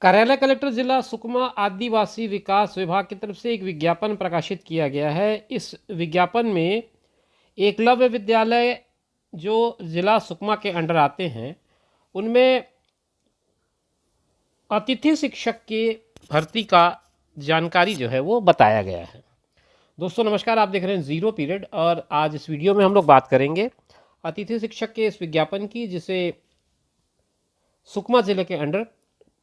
कार्यालय कलेक्टर जिला सुकमा आदिवासी विकास विभाग की तरफ से एक विज्ञापन प्रकाशित किया गया है। इस विज्ञापन में एकलव्य विद्यालय जो जिला सुकमा के अंडर आते हैं उनमें अतिथि शिक्षक के भर्ती का जानकारी जो है वो बताया गया है। दोस्तों नमस्कार, आप देख रहे हैं ज़ीरो पीरियड और आज इस वीडियो में हम लोग बात करेंगे अतिथि शिक्षक के इस विज्ञापन की, जिसे सुकमा जिले के अंडर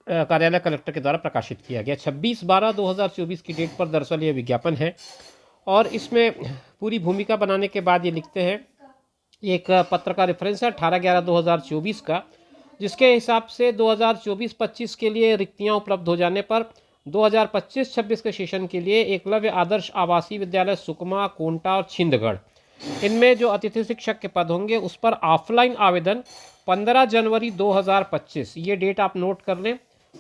कार्यालय कलेक्टर के द्वारा प्रकाशित किया गया। 26/12/2024 की डेट पर दरअसल ये विज्ञापन है और इसमें पूरी भूमिका बनाने के बाद ये लिखते हैं, एक पत्र का रेफरेंस है 18/11/2024 का, जिसके हिसाब से 2024-25 के लिए रिक्तियां उपलब्ध हो जाने पर 2025-26 के सेशन के लिए एकलव्य आदर्श आवासीय विद्यालय सुकमा, कोंटा और छिंदगढ़, इनमें जो अतिथि शिक्षक के पद होंगे उस पर ऑफलाइन आवेदन 15 जनवरी 2025, ये डेट आप नोट कर लें,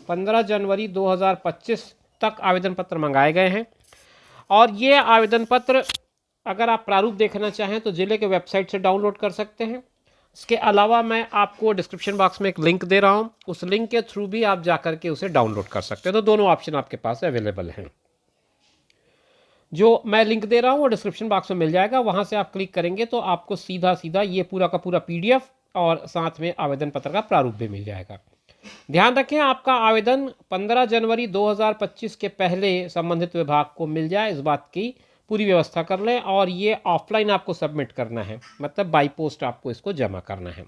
15 जनवरी 2025 तक आवेदन पत्र मंगाए गए हैं। और ये आवेदन पत्र अगर आप प्रारूप देखना चाहें तो जिले के वेबसाइट से डाउनलोड कर सकते हैं। इसके अलावा मैं आपको डिस्क्रिप्शन बॉक्स में एक लिंक दे रहा हूं, उस लिंक के थ्रू भी आप जाकर के उसे डाउनलोड कर सकते हैं। तो दोनों ऑप्शन आपके पास अवेलेबल हैं। जो मैं लिंक दे रहा हूं वो डिस्क्रिप्शन बॉक्स में मिल जाएगा, वहां से आप क्लिक करेंगे तो आपको सीधा सीधा ये पूरा का पूरा PDF और साथ में आवेदन पत्र का प्रारूप भी मिल जाएगा। ध्यान रखें, आपका आवेदन 15 जनवरी 2025 के पहले संबंधित विभाग को मिल जाए, इस बात की पूरी व्यवस्था कर लें। और ये ऑफलाइन आपको सबमिट करना है, मतलब बाई पोस्ट आपको इसको जमा करना है।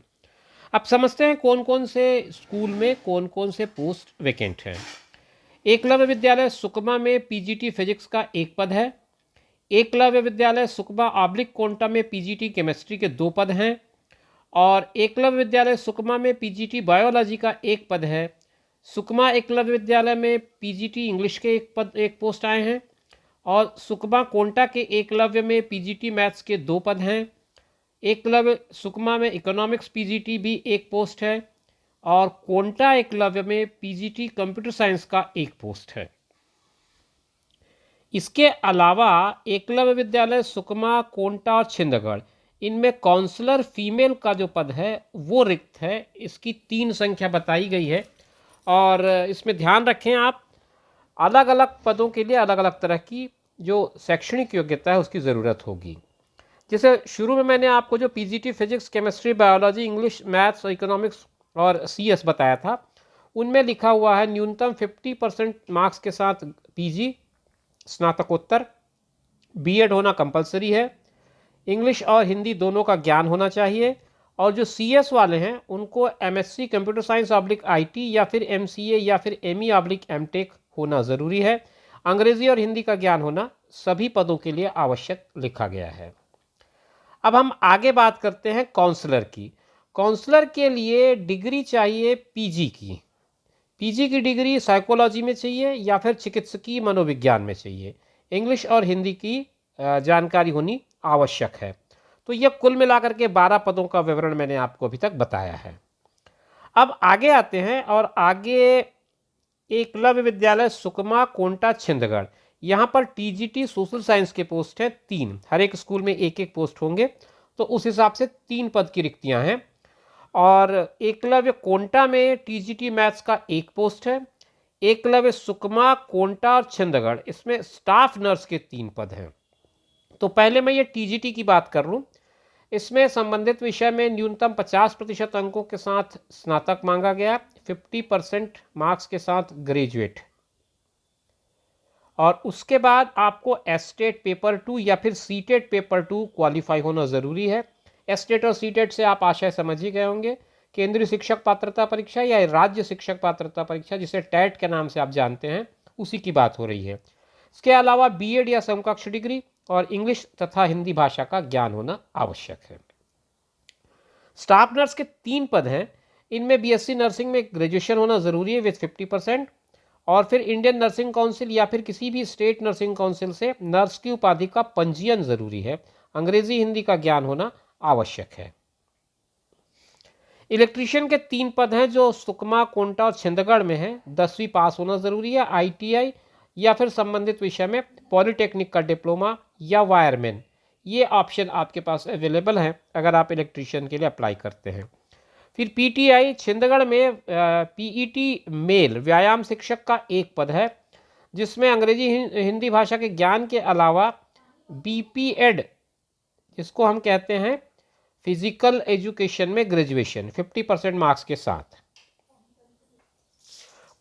अब समझते हैं कौन कौन से स्कूल में कौन कौन से पोस्ट वैकेंट हैं। एकलव्य विद्यालय सुकमा में PGT फिजिक्स का एक पद है। एकलव्य विद्यालय सुकमा ऑब्लिक कोंटा में PGT केमिस्ट्री के 2 पद हैं। और एकलव्य विद्यालय सुकमा में PGT बायोलॉजी का एक पद है। सुकमा एकलव्य विद्यालय में PGT इंग्लिश के एक पोस्ट आए हैं। और सुकमा कोंटा के एकलव्य में PGT मैथ्स के 2 पद हैं। एकलव्य सुकमा में इकोनॉमिक्स PGT भी एक पोस्ट है। और कोंटा एकलव्य में PGT कंप्यूटर साइंस का एक पोस्ट है। इसके अलावा एकलव्य विद्यालय सुकमा, कोंटा और छिंदगढ़, इनमें काउंसलर फीमेल का जो पद है वो रिक्त है। इसकी 3 संख्या बताई गई है और इसमें ध्यान रखें आप, अलग अलग पदों के लिए अलग अलग तरह की जो शैक्षणिक योग्यता है उसकी ज़रूरत होगी। जैसे शुरू में मैंने आपको जो PGT physics, chemistry, biology, English, maths और इकोनॉमिक्स और CS बताया था, उनमें लिखा हुआ है न्यूनतम 50% मार्क्स के साथ PG स्नातकोत्तर, B.Ed होना कंपलसरी है, इंग्लिश और हिंदी दोनों का ज्ञान होना चाहिए। और जो CS वाले हैं उनको MSc कंप्यूटर साइंस /IT या फिर MCA या फिर ME/MTech होना ज़रूरी है। अंग्रेज़ी और हिंदी का ज्ञान होना सभी पदों के लिए आवश्यक लिखा गया है। अब हम आगे बात करते हैं काउंसलर की। काउंसलर के लिए डिग्री चाहिए PG की। PG की डिग्री साइकोलॉजी में चाहिए या फिर चिकित्सकीय मनोविज्ञान में चाहिए। इंग्लिश और हिंदी की जानकारी होनी आवश्यक है। तो यह कुल मिलाकर के 12 पदों का विवरण मैंने आपको अभी तक बताया है। अब आगे आते हैं और आगे एकलव्य विद्यालय सुकमा, कोंटा, छिंदगढ़, यहाँ पर TGT सोशल साइंस के पोस्ट हैं 3, हर एक स्कूल में एक एक पोस्ट होंगे, तो उस हिसाब से 3 पद की रिक्तियाँ हैं। और एकलव्य कोंटा में TGT मैथ्स का एक पोस्ट है। एकलव्य सुकमा, कोंटा और छिंदगढ़, इसमें स्टाफ नर्स के 3 पद हैं। तो पहले मैं ये TGT की बात कर लूँ। इसमें संबंधित विषय में न्यूनतम 50% अंकों के साथ स्नातक मांगा गया, 50% मार्क्स के साथ ग्रेजुएट। और उसके बाद आपको एस्टेट पेपर 2 या फिर सीटेट पेपर 2 क्वालिफाई होना ज़रूरी है। एस्टेट और सीटेट से आप आशय समझ ही गए होंगे, केंद्रीय शिक्षक पात्रता परीक्षा या राज्य शिक्षक पात्रता परीक्षा, जिसे टैट के नाम से आप जानते हैं, उसी की बात हो रही है। इसके अलावा B.Ed या समकक्ष डिग्री और इंग्लिश तथा हिंदी भाषा का ज्ञान होना आवश्यक है। स्टाफ नर्स के 3 पद हैं। इनमें BSc नर्सिंग में ग्रेजुएशन होना ज़रूरी है विथ 50%। और फिर इंडियन नर्सिंग काउंसिल या फिर किसी भी स्टेट नर्सिंग काउंसिल से नर्स की उपाधि का पंजीयन ज़रूरी है। अंग्रेजी हिंदी का ज्ञान होना आवश्यक है। इलेक्ट्रीशियन के 3 पद हैं जो सुकमा, कोंटा और छिंदगढ़ में हैं। 10वीं पास होना ज़रूरी है। ITI या फिर संबंधित विषय में पॉलिटेक्निक का डिप्लोमा या वायरमैन, ये ऑप्शन आपके पास अवेलेबल है अगर आप इलेक्ट्रीशियन के लिए अप्लाई करते हैं। फिर पीटीआई छिंदगढ़ में पीईटी मेल व्यायाम शिक्षक का एक पद है, जिसमें अंग्रेजी हिंदी भाषा के ज्ञान के अलावा बीपीएड, जिसको हम कहते हैं फिजिकल एजुकेशन में ग्रेजुएशन 50% मार्क्स के साथ।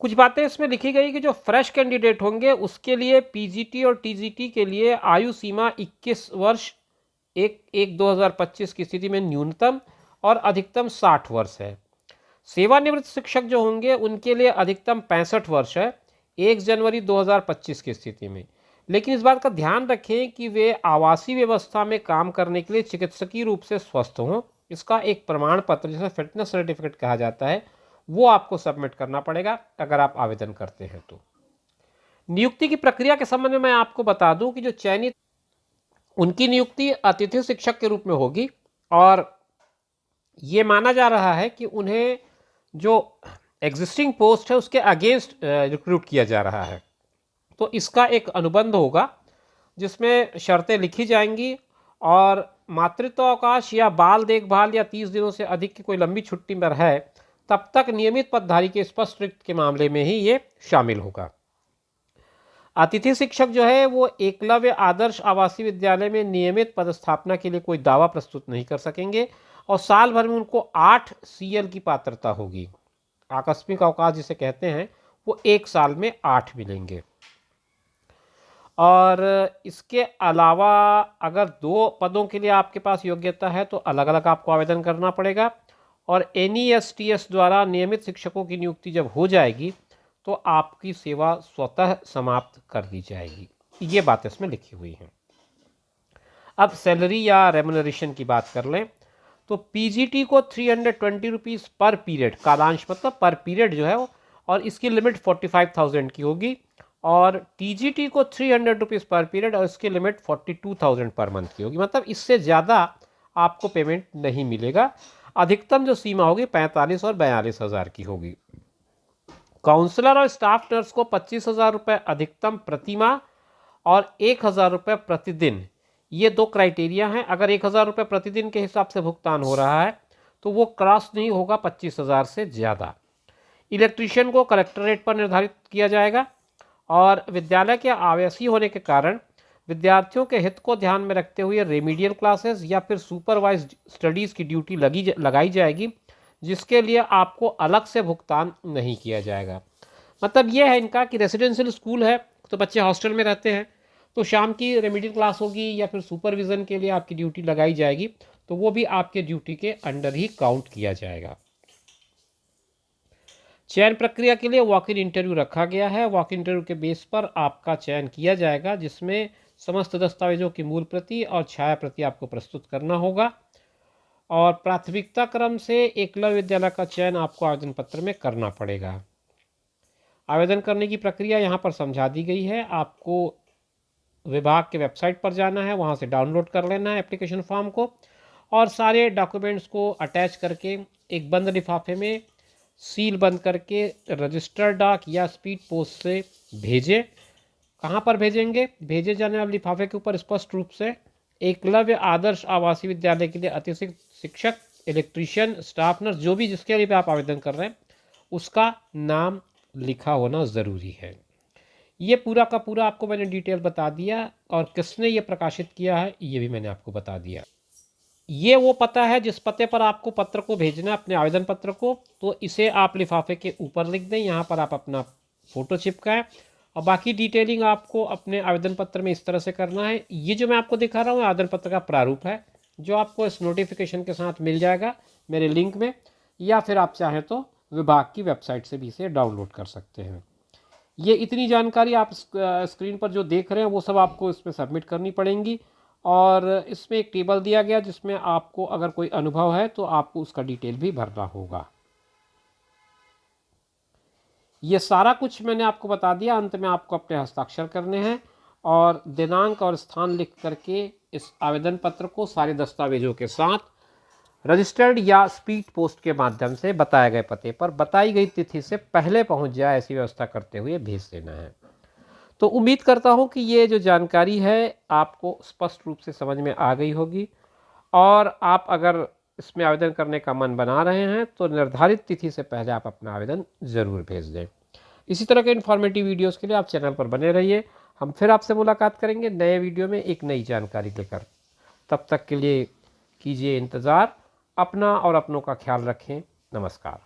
कुछ बातें इसमें लिखी गई कि जो फ्रेश कैंडिडेट होंगे उसके लिए पीजीटी और टीजीटी के लिए आयु सीमा 21 वर्ष 1/1/2025 की स्थिति में न्यूनतम और अधिकतम 60 वर्ष है। सेवानिवृत्त शिक्षक जो होंगे उनके लिए अधिकतम 65 वर्ष है 1 जनवरी 2025 की स्थिति में। लेकिन इस बात का ध्यान रखें कि वे आवासीय व्यवस्था में काम करने के लिए चिकित्सकीय रूप से स्वस्थ हों। इसका एक प्रमाण पत्र, जिसे फिटनेस सर्टिफिकेट कहा जाता है, वो आपको सबमिट करना पड़ेगा अगर आप आवेदन करते हैं तो। नियुक्ति की प्रक्रिया के संबंध में मैं आपको बता दूं कि जो चयनित, उनकी नियुक्ति अतिथि शिक्षक के रूप में होगी और ये माना जा रहा है कि उन्हें जो एग्जिस्टिंग पोस्ट है उसके अगेंस्ट रिक्रूट किया जा रहा है। तो इसका एक अनुबंध होगा जिसमें शर्तें लिखी जाएंगी और मातृत्व अवकाश या बाल देखभाल या 30 दिनों से अधिक की कोई लंबी छुट्टी पर है तब तक नियमित पदधारी के स्पष्ट रिक्त के मामले में ही ये शामिल होगा। अतिथि शिक्षक जो है वो एकलव्य आदर्श आवासीय विद्यालय में नियमित पदस्थापना के लिए कोई दावा प्रस्तुत नहीं कर सकेंगे और साल भर में उनको 8 सीएल की पात्रता होगी। आकस्मिक अवकाश जिसे कहते हैं वो 1 साल में 8 मिलेंगे। और इसके अलावा अगर 2 पदों के लिए आपके पास योग्यता है तो अलग अलग आपको आवेदन करना पड़ेगा और एनईएसटीएस द्वारा नियमित शिक्षकों की नियुक्ति जब हो जाएगी तो आपकी सेवा स्वतः समाप्त कर दी जाएगी। ये बात इसमें लिखी हुई है। अब सैलरी या रेमुनरेशन की बात कर लें तो पीजीटी को 320 रुपीज़ पर पीरियड, कालांश मतलब पर पीरियड जो है वो, और इसकी लिमिट 45,000 की होगी। और टीजीटी को 300 रुपीज़ पर पीरियड और इसकी लिमिट 42,000 पर मंथ की होगी। मतलब इससे ज़्यादा आपको पेमेंट नहीं मिलेगा। अधिकतम जो सीमा होगी 45 और 42,000 की होगी। काउंसलर और स्टाफ नर्स को 25,000 रुपये अधिकतम प्रतिमाह और 1,000 रुपये प्रतिदिन, ये 2 क्राइटेरिया हैं। अगर 1,000 रुपये प्रतिदिन के हिसाब से भुगतान हो रहा है तो वो क्रॉस नहीं होगा 25,000 से ज़्यादा। इलेक्ट्रीशियन को कलेक्टर रेट पर निर्धारित किया जाएगा और विद्यालय के आवासीय होने के कारण विद्यार्थियों के हित को ध्यान में रखते हुए रेमीडियल क्लासेस या फिर सुपरवाइज्ड स्टडीज़ की ड्यूटी लगाई जाएगी, जिसके लिए आपको अलग से भुगतान नहीं किया जाएगा। मतलब ये है इनका कि रेसिडेंशियल स्कूल है तो बच्चे हॉस्टल में रहते हैं, तो शाम की रेमीडियल क्लास होगी या फिर सुपरविज़न के लिए आपकी ड्यूटी लगाई जाएगी, तो वो भी आपके ड्यूटी के अंडर ही काउंट किया जाएगा। चयन प्रक्रिया के लिए वॉक इन इंटरव्यू रखा गया है। वॉक इन इंटरव्यू के बेस पर आपका चयन किया जाएगा, जिसमें समस्त दस्तावेजों की मूल प्रति और छाया प्रति आपको प्रस्तुत करना होगा। और प्राथमिकता क्रम से एकलव्य विद्यालय का चयन आपको आवेदन पत्र में करना पड़ेगा। आवेदन करने की प्रक्रिया यहाँ पर समझा दी गई है। आपको विभाग के वेबसाइट पर जाना है, वहाँ से डाउनलोड कर लेना है एप्लीकेशन फॉर्म को और सारे डॉक्यूमेंट्स को अटैच करके एक बंद लिफाफे में सील बंद करके रजिस्टर्ड डाक या स्पीड पोस्ट से भेजें। कहाँ पर भेजेंगे? भेजे जाने वाले लिफाफे के ऊपर स्पष्ट रूप से एकलव्य आदर्श आवासीय विद्यालय के लिए अतिरिक्त शिक्षक, इलेक्ट्रीशियन, स्टाफ नर्स, जो भी जिसके लिए भी आप आवेदन कर रहे हैं उसका नाम लिखा होना ज़रूरी है। ये पूरा का पूरा आपको मैंने डिटेल बता दिया और किसने ये प्रकाशित किया है ये भी मैंने आपको बता दिया। ये वो पता है जिस पते पर आपको पत्र को भेजना है, अपने आवेदन पत्र को, तो इसे आप लिफाफे के ऊपर लिख दें। यहाँ पर आप अपना फ़ोटो चिपकाएं और बाकी डिटेलिंग आपको अपने आवेदन पत्र में इस तरह से करना है। ये जो मैं आपको दिखा रहा हूँ आवेदन पत्र का प्रारूप है, जो आपको इस नोटिफिकेशन के साथ मिल जाएगा मेरे लिंक में, या फिर आप चाहें तो विभाग की वेबसाइट से भी इसे डाउनलोड कर सकते हैं। ये इतनी जानकारी आप स्क्रीन पर जो देख रहे हैं वो सब आपको इसमें सबमिट करनी पड़ेंगी और इसमें एक टेबल दिया गया जिसमें आपको अगर कोई अनुभव है तो आपको उसका डिटेल भी भरना होगा। ये सारा कुछ मैंने आपको बता दिया। अंत में आपको अपने हस्ताक्षर करने हैं और दिनांक और स्थान लिख करके इस आवेदन पत्र को सारे दस्तावेजों के साथ रजिस्टर्ड या स्पीड पोस्ट के माध्यम से बताए गए पते पर बताई गई तिथि से पहले पहुंच जाए, ऐसी व्यवस्था करते हुए भेज देना है। तो उम्मीद करता हूं कि ये जो जानकारी है आपको स्पष्ट रूप से समझ में आ गई होगी और आप अगर इसमें आवेदन करने का मन बना रहे हैं तो निर्धारित तिथि से पहले आप अपना आवेदन ज़रूर भेज दें। इसी तरह के इन्फॉर्मेटिव वीडियोस के लिए आप चैनल पर बने रहिए। हम फिर आपसे मुलाकात करेंगे नए वीडियो में एक नई जानकारी लेकर। तब तक के लिए कीजिए इंतज़ार। अपना और अपनों का ख्याल रखें। नमस्कार।